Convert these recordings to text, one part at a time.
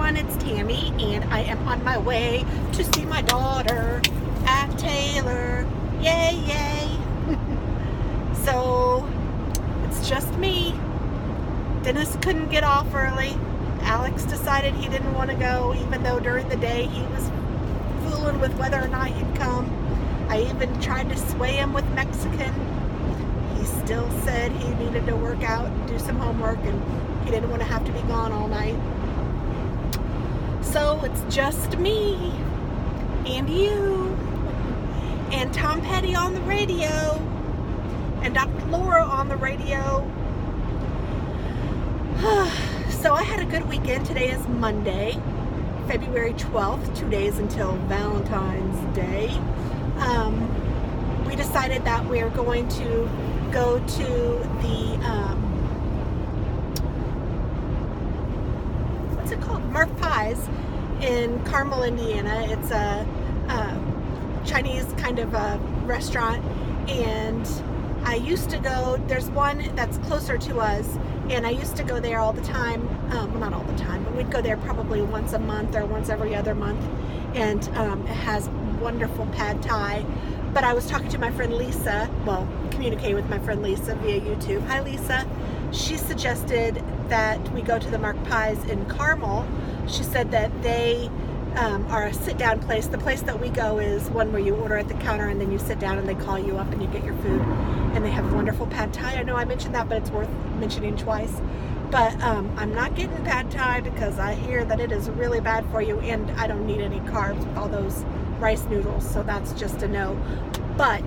everyone, it's Tammy, and I am on my way to see my daughter at Taylor. Yay, yay. So, it's just me. Dennis couldn't get off early. Alex decided he didn't want to go, even though during the day he was fooling with whether or not he'd come. I even tried to sway him with Mexican. He still said he needed to work out and do some homework, and he didn't want to have to be gone all night. So it's just me and you and Tom Petty on the radio and Dr. Laura on the radio. So I had a good weekend. Today is Monday, February 12th, 2 days until Valentine's Day. We decided that we're going to go to the, what's it called? Mark Pies in Carmel, Indiana. It's a Chinese kind of a restaurant, and I used to go, there's one that's closer to us, and I used to go there all the time. Well, not all the time, but we'd go there probably once a month or once every other month, and it has wonderful pad thai. But I was talking to my friend Lisa, well, communicating with my friend Lisa via YouTube. Hi Lisa. She suggested that we go to the Mark Pies in Carmel. She said that they are a sit-down place. The place that we go is one where you order at the counter and then you sit down and they call you up and you get your food. And they have wonderful pad thai. I know I mentioned that, but it's worth mentioning twice. But I'm not getting pad thai because I hear that it is really bad for you, and I don't need any carbs with all those rice noodles, so that's just a no. But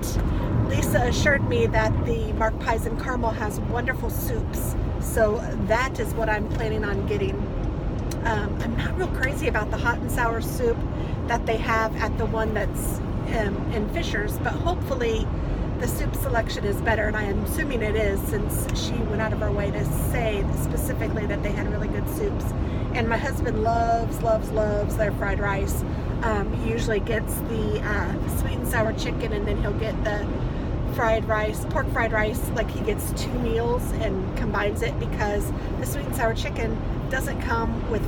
Lisa assured me that the Mark Pies in Carmel has wonderful soups, so that is what I'm planning on getting. I'm not real crazy about the hot and sour soup that they have at the one that's in Fisher's, but hopefully the soup selection is better, and I am assuming it is, since she went out of her way to say specifically that they had really good soups. And my husband loves, loves, loves their fried rice. He usually gets the sweet and sour chicken, and then he'll get the fried rice, pork fried rice, like he gets 2 meals and combines it, because the sweet and sour chicken doesn't come with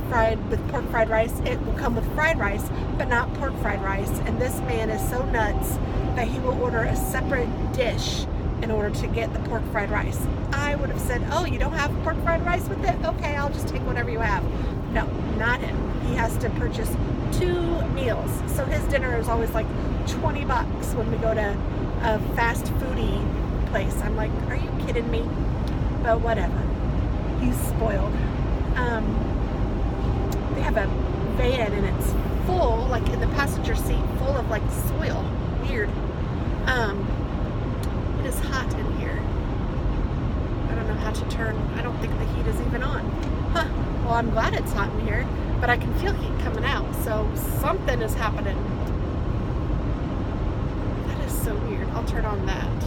pork fried rice. It will come with fried rice, but not pork fried rice. And this man is so nuts that he will order a separate dish in order to get the pork fried rice. I would have said, oh, you don't have pork fried rice with it? Okay, I'll just take whatever you have. No, not him. He has to purchase 2 meals. So his dinner is always like 20 bucks when we go to a fast foodie place. I'm like, are you kidding me? But whatever. He's spoiled. They have a van and it's full, like in the passenger seat, full of like soil. Weird. It is hot in here. I don't know how to turn. I don't think the heat is even on. Huh. Well, I'm glad it's hot in here, but I can feel heat coming out, so something is happening. That is so weird. I'll turn on that.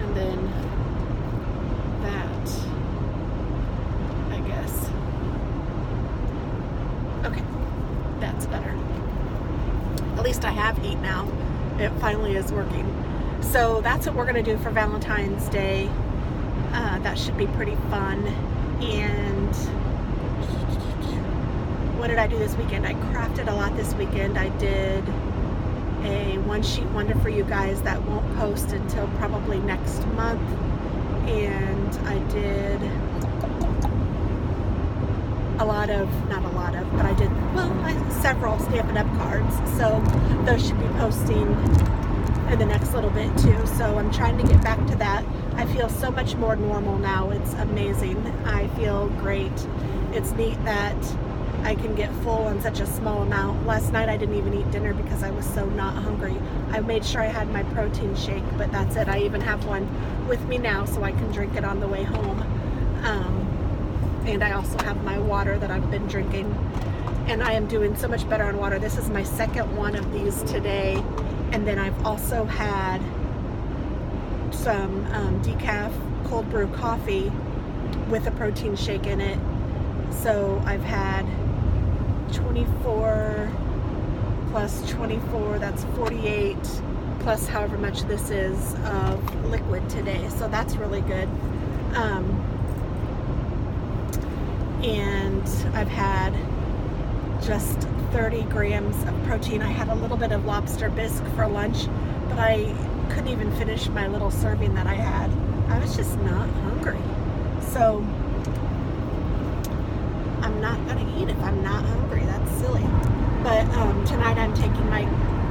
And then that, I guess. Okay, that's better. At least I have heat now. It finally is working. So that's what we're going to do for Valentine's Day. That should be pretty fun. And what did I do this weekend? I crafted a lot this weekend. I did a one-sheet wonder for you guys that won't post until probably next month. And I did but I did, well, several Stampin' Up! Cards. So those should be posting in the next little bit too. So I'm trying to get back to that. I feel so much more normal now. It's amazing. I feel great. It's neat that I can get full on such a small amount. Last night I didn't even eat dinner because I was so not hungry. I made sure I had my protein shake, but that's it. I even have one with me now so I can drink it on the way home. And I also have my water that I've been drinking, and I am doing so much better on water. This is my second one of these today, and then I've also had some decaf cold brew coffee with a protein shake in it. So I've had 24 plus 24, that's 48, plus however much this is of liquid today. So that's really good. and I've had just 30 grams of protein. I had a little bit of lobster bisque for lunch, but I couldn't even finish my little serving that I had. I was just not hungry. So I'm not gonna eat if I'm not hungry. That's silly. But tonight I'm taking my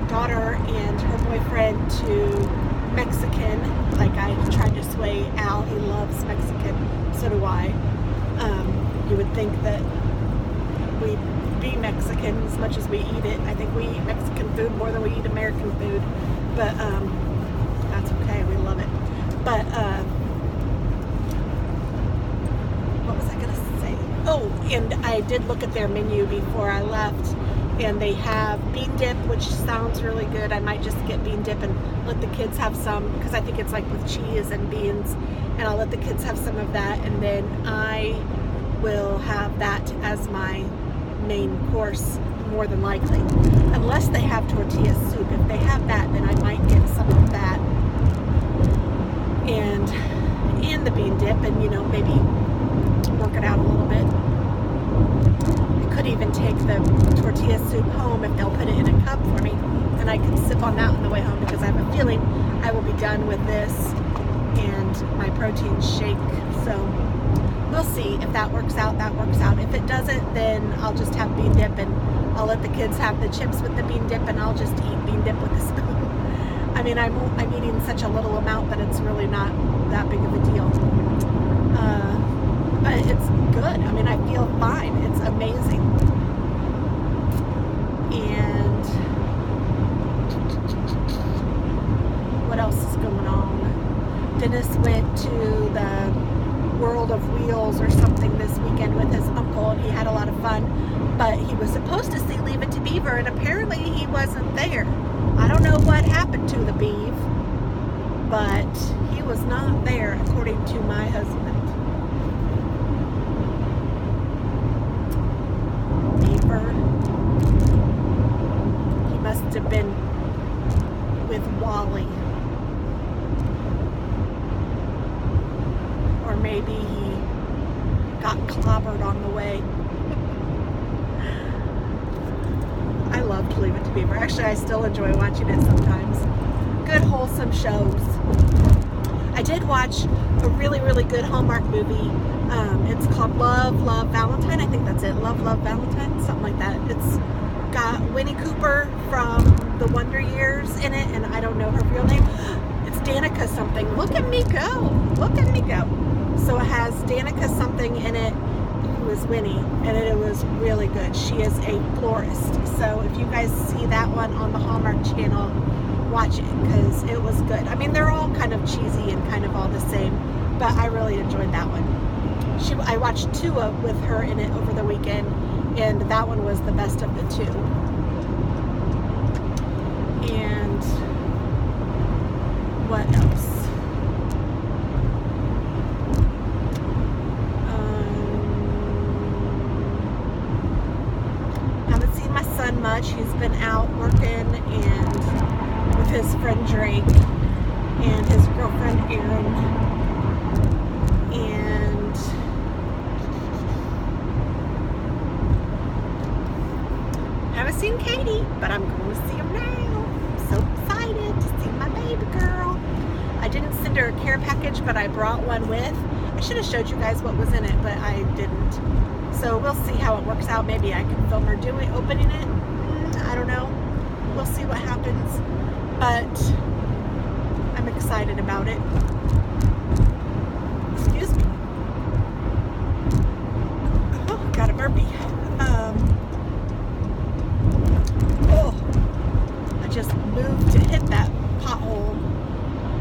daughter and her boyfriend to Mexican. Like I tried to sway Al, he loves Mexican, so do I. You would think that we'd be Mexican as much as we eat it. I think we eat Mexican food more than we eat American food, but that's okay, we love it. But what was I gonna say? Oh, and I did look at their menu before I left, and they have bean dip, which sounds really good. I might just get bean dip and let the kids have some, because I think it's like with cheese and beans, and I'll let the kids have some of that, and then I will have that as my main course, more than likely, unless they have tortilla soup. If they have that, then I might get some of that and the bean dip, and you know, maybe work it out a little bit. I could even take the tortilla soup home if they'll put it in a cup for me, and I can sip on that on the way home, because I have a feeling I will be done with this and my protein shake. So we'll see. If that works out, that works out. If it doesn't, then I'll just have bean dip, and I'll let the kids have the chips with the bean dip, and I'll just eat bean dip with a spoon. I mean, I'm eating such a little amount that it's really not that big of a deal. But it's good. I mean, I feel fine. It's amazing. And what else is going on? Dennis went to the World of Wheels or something this weekend with his uncle, and he had a lot of fun, but he was supposed to see Leave It to Beaver, and apparently he wasn't there. I don't know what happened to the beef, but he was not there, according to my husband. Beaver. He must have been with Wally. Or maybe he got clobbered on the way. I loved Leave It to Beaver. Actually, I still enjoy watching it sometimes. Good, wholesome shows. I did watch a really, really good Hallmark movie. It's called Love, Love, Valentine. I think that's it. Love, Love, Valentine. Something like that. It's got Winnie Cooper from The Wonder Years in it, and I don't know her real name. It's Danica something. Look at me go. Look at me go. So it has Danica something in it, who is Winnie, and it was really good. She is a florist. So if you guys see that one on the Hallmark Channel, watch it, because it was good. I mean, they're all kind of cheesy and kind of all the same, but I really enjoyed that one. I watched two with her in it over the weekend, and that one was the best of the two. And what else? Haven't seen my son much. He's been out working and with his friend Drake and his girlfriend Erin. And haven't seen Katie, but I'm going to see him now. I'm so excited to see my baby girl. I didn't send her a care package, but I brought one with. I should have showed you guys what was in it, but I didn't. So we'll see how it works out. Maybe I can film her opening it. I don't know. We'll see what happens. But I'm excited about it. Excuse me. Oh, got a burpee. I just moved to hit that pothole.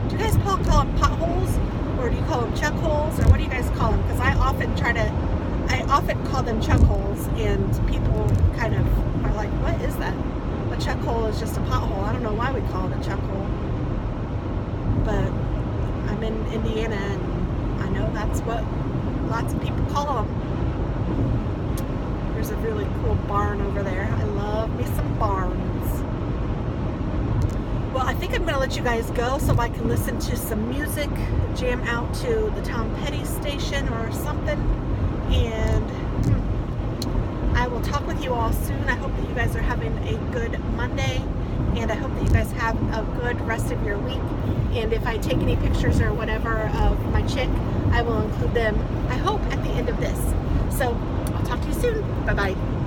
Do you guys call them potholes? Or do you call them chuck holes? Or what do you guys call them? Because I often call them chuck holes, and people kind of are like, what is that? A chuck hole is just a pothole. I don't know why we call it a chuck hole. But I'm in Indiana, and I know that's what lots of people call them. There's a really cool barn over there. I love me some barns. Well, I think I'm going to let you guys go so I can listen to some music, jam out to the Tom Petty station or something, and with you all soon. I hope that you guys are having a good Monday, and I hope that you guys have a good rest of your week. And if I take any pictures or whatever of my chick, I will include them, I hope, at the end of this. So I'll talk to you soon. Bye-bye.